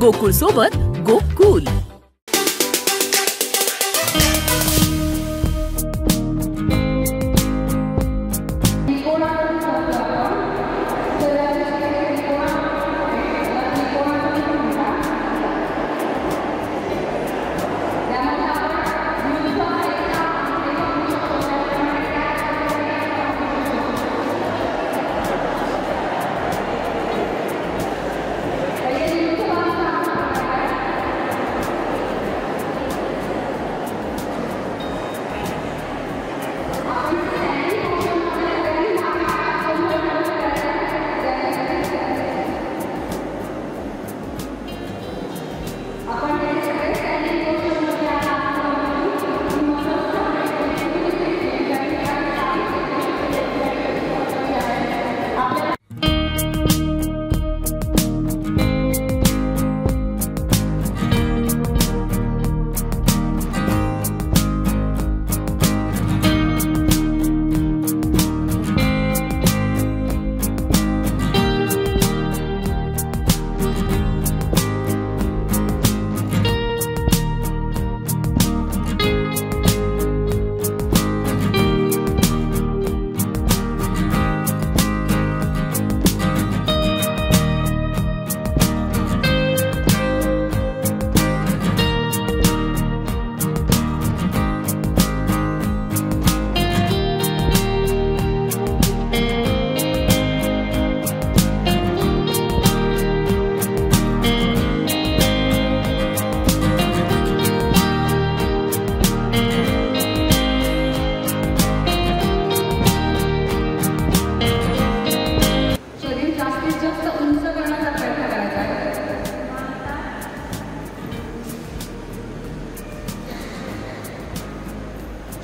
गोकुळ सोबत गोकुल।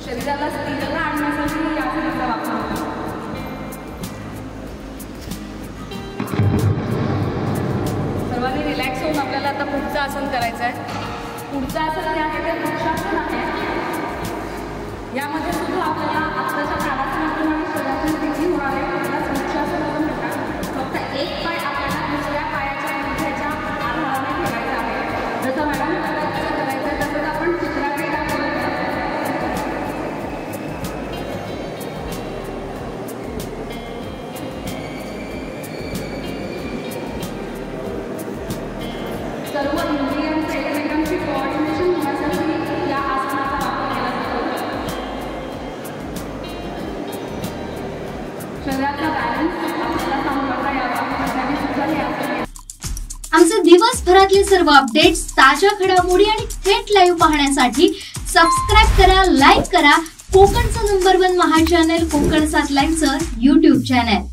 शरीराला स्थिरता आणण्यासाठी या आसनाचा वापर होतो। सर्वांनी रिलॅक्स होऊन आपल्याला आता पुढचं आसन करायचं आहे। पुढचं आसन जे आहे ते वृक्षासन आहे। यामध्ये सुद्धा आपल्याला आत्ताच्या ताडासनातून आणि शरीरातून वृद्धी होणार आहे। त्याला वृक्षासन असं म्हणतात। फक्त एक पाय आपल्याला दुसऱ्या पायाच्या गुडघ्याच्या आधाराने ठेवायचा आहे। जसं मॅडम कसं करायचं आहे तसंच आपण चित्राकडे सर्व इंद्रियांचे एकमेकांशी कोऑर्डिनेशन होण्यासाठी या आसनाचा वापर केला जातो। शरीराचा बॅलन्स आपल्याला सांभाळता यावा यासाठी सुद्धा हे आसन। आमचे दिवसभरातले सर्व अपडेट्स, ताज्या घडामोडी आणि थेट लाईव्ह पाहण्यासाठी सबस्क्राइब करा, लाईक करा कोकणचं नंबर 1 महा चॅनल कोकण 7 लाईव्हचं YouTube चॅनल।